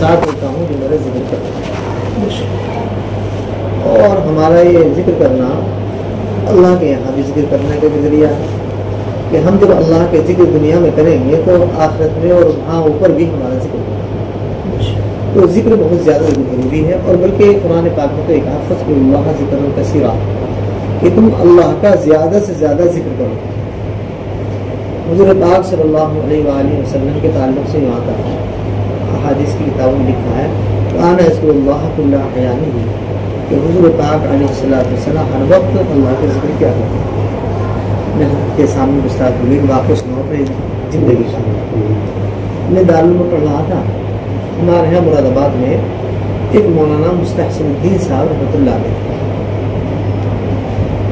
ساتھ ہوتا ہوں جو میرا ذکر کرتا ہے، اور ہمارا یہ ذکر کرنا اللہ کے یہاں بھی ذکر کرنے کا بھی ذریعہ ہے کہ ہم جب اللہ کے ذکر دنیا میں کریں گے تو آخرت میں اور وہاں اوپر بھی ہمارا ذکر ہوگا۔ تو ذکر بہت زیادہ ضروری ہے، اور بلکہ قرآن پاک میں تو ایک حافظ کو اللہ ذکر کثیرا کہ تم اللہ کا زیادہ سے زیادہ ذکر کرو۔ حضور پاک صلی اللہ علیہ وآلہ وسلم کے تعلق سے یہاں آتا ہے، احادیث کی کتابوں میں لکھا ہے انا اذکر اللہ کل احیانہ کہ حضور پاک علیہ السلام ہر وقت اللہ کا ذکر کیا کرتے ہیں۔ میں کے سامنے گستاخ ہوئی واقع سنا اپنی زندگی کا۔ میں دارالعلوم میں پڑھ رہا تھا، ہمارے یہاں مراد آباد میں ایک مولانا مستحسن الدین صاحب رحمۃ اللہ علیہ،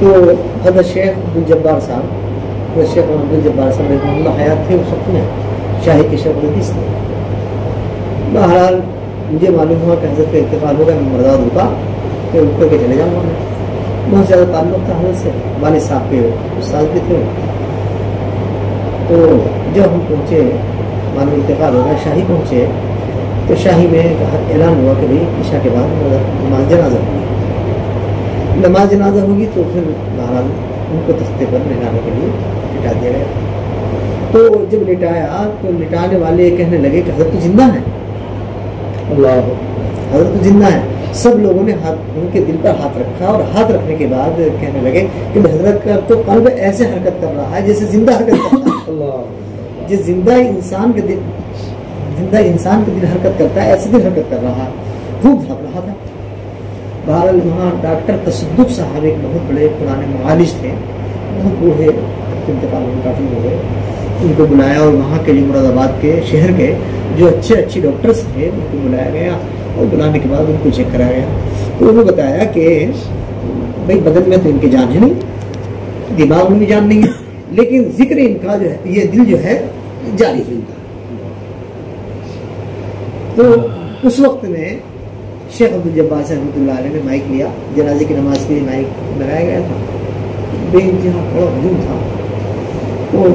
تو حضرت شیخ عبدالجبار صاحب شیخ عبدالجبار صاحب رحمۃ اللہ حیات تھے اس وقت میں، شاہی کے شیخ الحدیث تھے۔ بہرحال مجھے معلوم ہوا کہ حضرت کا انتقال ہوگا، میں مرداد ہوتا کہ اٹھ کر کے چلے جاؤں گا۔ بہت زیادہ تعلق تھا حضرت سے، والد صاحب کے استاد بھی تھے۔ تو جب ہم پہنچے، معلوم انتقال ہوگا، شاہی پہنچے تو شاہی میں اعلان ہوا کہ بھائی عشاء کے بعد نماز جنازہ ہوگی، نماز جنازہ ہوگی تو پھر بہرحال ان کو تختے پر لٹانے کے لیے لٹا دیا گیا۔ تو جب لٹایا تو لٹانے والے کہنے لگے کہ حضرت تو زندہ ہے، اللہ حضرت تو زندہ ہے۔ سب لوگوں نے ان کے دل پر ہاتھ رکھا، اور ہاتھ رکھنے کے بعد کہنے لگے کہ حضرت کا تو قلب ایسے حرکت کر رہا ہے جیسے زندہ حرکت کرتا ہے، اللہ جس زندہ انسان کے دل حرکت کرتا ہے ایسے دل حرکت کر رہا ہے، خوب دھڑک رہا تھا۔ بہرحال وہاں ڈاکٹر تصدق صاحب ایک بہت بڑے پرانے معالج تھے، بہت بوڑھے، انتقال میں کافی ہو گئے، ان کو بلایا اور وہاں کے جو مراد آباد کے شہر کے جو اچھے ڈاکٹرز تھے ان کو بلایا گیا، اور بلانے کے بعد ان کو چیک کرایا گیا۔ تو انہوں نے بتایا کہ بھائی بدن میں تو ان کی جان ہے نہیں، دماغ میں بھی جان نہیں ہے، لیکن ذکر ان کا جو ہے، یہ دل جو ہے جاری ہے ان کا۔ تو اس وقت میں شیخ عبدالجبار صاحب رحمۃ اللہ علیہ نے مائک لیا، جنازے کی نماز کے لیے مائک لگایا گیا تھا، بے انتہا بڑا ہجوم تھا۔ تو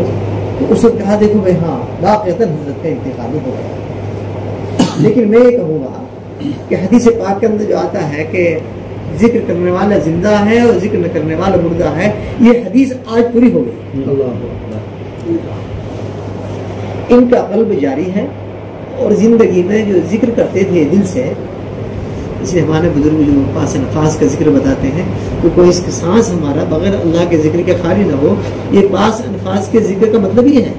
اس وقت کہا دیکھو بھائی ہاں واقعتاً حضرت کا انتقال ہو گیا، لیکن میں یہ کہوں گا کہ حدیث پاک کے اندر جو آتا ہے کہ ذکر کرنے والا زندہ ہے اور ذکر نہ کرنے والا مردہ ہے، یہ حدیث آج پوری ہو گئی۔ ان کا قلب جاری ہے، اور زندگی میں جو ذکر کرتے تھے دل سے، اس لیے ہمارے بزرگ جو پاس انفاس کا ذکر بتاتے ہیں کہ کوئی اس سانس ہمارا بغیر اللہ کے ذکر کے خالی نہ ہو۔ یہ پاس انفاس کے ذکر کا مطلب یہ ہے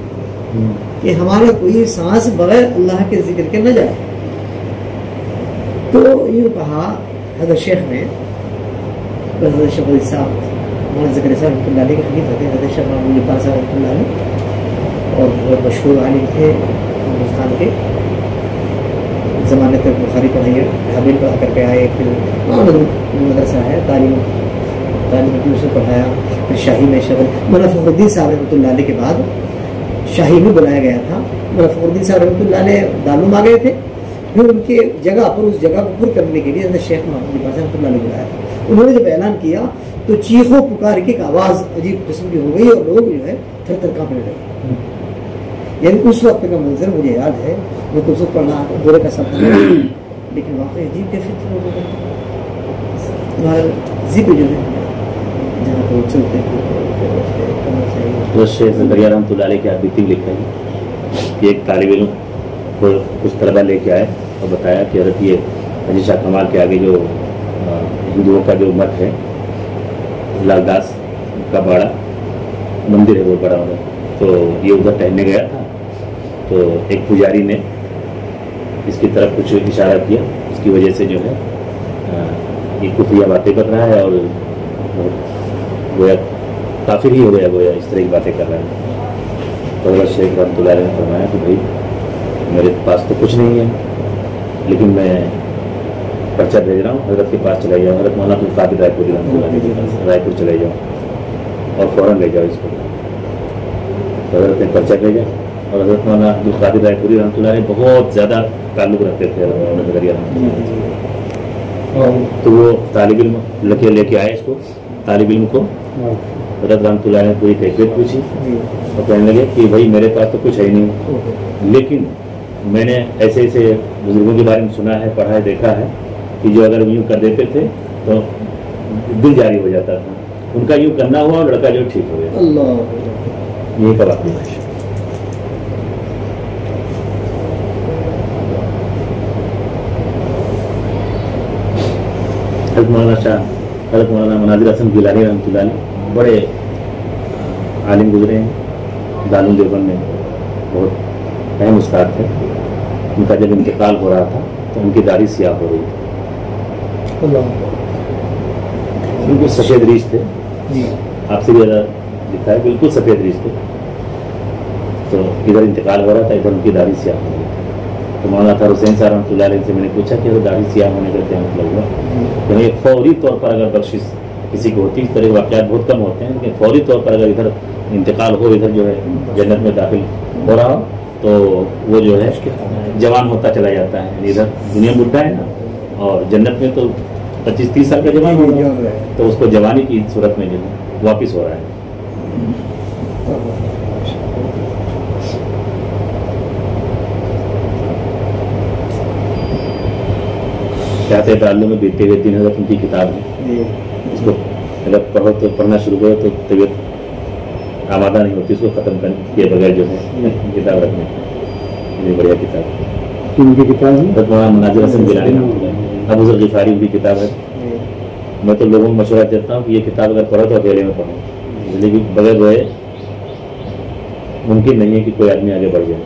کہ ہمارا کوئی سانس بغیر اللہ کے ذکر کے نہ جائے۔ تو یوں کہا حضرت شیخ نے، حضرت شیخ علی صاحب مولانا زکریا صاحب رحمۃ اللہ علیہ کے خلیفہ تھے، حضرت شیخ عبدالجبار صاحب رحمۃ اللہ علیہ، اور بہت مشہور عالم تھے ہندوستان کے، زمانے تک بخاری پڑھائی ہے، حابل پڑھا کر کے آئے، پھر مدرسہ ہے تعلیم سے پڑھایا، پھر شاہی میں شغل مولانا فخر الدین صاحب رحمۃ اللہ علیہ کے بعد شاہی میں بلایا گیا تھا۔ مولانا فخر الدین صاحب رحمۃ اللہ علیہ دارالعلوم آ گئے تھے، پھر ان کے جگہ پر اس جگہ کو پر کرنے کے لیے حضرت شیخ محمد رحمۃ اللہ علیہ بلایا تھا۔ انہوں نے جب اعلان کیا تو چیخوں پکار کی ایک آواز عجیب قسم کی ہو گئی، اور لوگ جو ہے تھر تھر کانپنے لگے۔ یعنی اس وقت کا منظر مجھے یاد ہے، میں تو اس وقت پڑھنا دورے کا سب، لیکن واقعی عجیب کیفیت تھی لوگوں کا۔ ذکر جو ہے جہاں کو چلتے ہیں، شیخ زکریا رحمۃ اللہ علیہ کی آپ بیتی لکھا ہے کہ ایک طالب علم کو کچھ طلبہ لے کے آئے اور بتایا کہ حضرت یہ حاجی شاہ کمال کے آگے جو ہندوؤں کا جو مٹھ ہے، لال داس کا بڑا مندر ہے وہ بڑا والا، تو یہ ادھر ٹہلنے گیا تھا، تو ایک پجاری نے اس کی طرف کچھ اشارہ کیا، اس کی وجہ سے جو ہے یہ کفریہ باتیں کر رہا ہے، اور گویا کافر ہی ہو گیا، گویا اس طرح کی باتیں کر رہا ہے۔ تو حضرت شیخ رحمۃ اللہ علیہ نے فرمایا کہ بھائی میرے پاس تو کچھ نہیں ہے، لیکن میں پرچہ بھیج رہا ہوں، حضرت کے پاس چلے جاؤ، حضرت مولانا عبدالقادر رائے پوری رحمۃ اللہ کے پاس رائے پور چلے جاؤ اور فوراً لے جاؤ اس کو۔ تو حضرت نے پرچہ بھیجا، اور حضرت مولانا عبدالقادر رائے پوری رحمۃ اللہ علیہ بہت زیادہ تعلق رکھتے تھے مولانا زکریا رحمۃ اللہ علیہ، تو وہ طالب علم لے کے آئے اس کو، طالب علم کو حضرت رحمۃ اللہ نے پوری کیفیت پوچھی، اور کہنے لگے کہ بھائی میرے پاس تو کچھ ہے نہیں، لیکن میں نے ایسے ایسے بزرگوں کے بارے میں سنا ہے، پڑھا ہے، دیکھا ہے کہ جو اگر یوں کر دیتے تھے تو دل جاری ہو جاتا تھا، ان کا یوں کرنا ہوا اور لڑکا جو ٹھیک ہو گیا. اللہ یہی کا واقعہ ہے. حضرت مولانا شاہ، حضرت مولانا مناظر حسن گیلانی رحمۃ اللہ علیہ بڑے عالم گزرے ہیں، دارالعلوم دیوبند میں بہت اہم استاد تھے. ان کا جب انتقال ہو رہا تھا تو ان کی داڑھی سیاہ ہو رہی تھی. اللہ بالکل سفید ریش تھے، جی آپ سے بھی زیادہ دکھا ہے، بالکل سفید ریش تھے. تو ادھر انتقال ہو رہا تھا، ادھر ان کی داڑھی سیاہ ہو رہی تھی. تو مولانا اطہر حسین صاحب رحمۃ اللہ علیہ سے میں نے پوچھا کہ داڑھی سیاہ ہونے کا کیا مطلب ہوا؟ یعنی فوری طور پر اگر بخشش کسی کو ہوتی، اس طرح کے واقعات بہت کم ہوتے ہیں، لیکن فوری طور پر اگر ادھر انتقال ہو، ادھر جو ہے جنت میں داخل ہو رہا ہو، تو وہ جو ہے جوان ہوتا چلا جاتا ہے. یعنی ادھر دنیا میں بڈھا ہے نا، اور جنت میں تو 25-30 سال کا جوان ہو رہا ہے، تو اس کو جوانی کی صورت میں جو ہے واپس ہو رہا ہے. چاہتے تعلق میں بیتے ہوئے 3000 ان کی کتاب ہے. اس کو اگر پڑھو تو پڑھنا شروع کرو تو طبیعت آمادہ نہیں ہوتی اس کو ختم کیے بغیر جو ہے کتاب رکھنے. یہ بڑھیا کتاب ہے. ان کی کتاب حضرت مولانا مناظر حسن گیلانی ابو ذر غفاری ان کی کتاب ہے. میں تو لوگوں کو مشورہ دیتا ہوں کہ یہ کتاب اگر پڑھو تو اکیلے میں پڑھو، لیکن بغیر روئے ممکن نہیں ہے کہ کوئی آدمی آگے بڑھ جائے.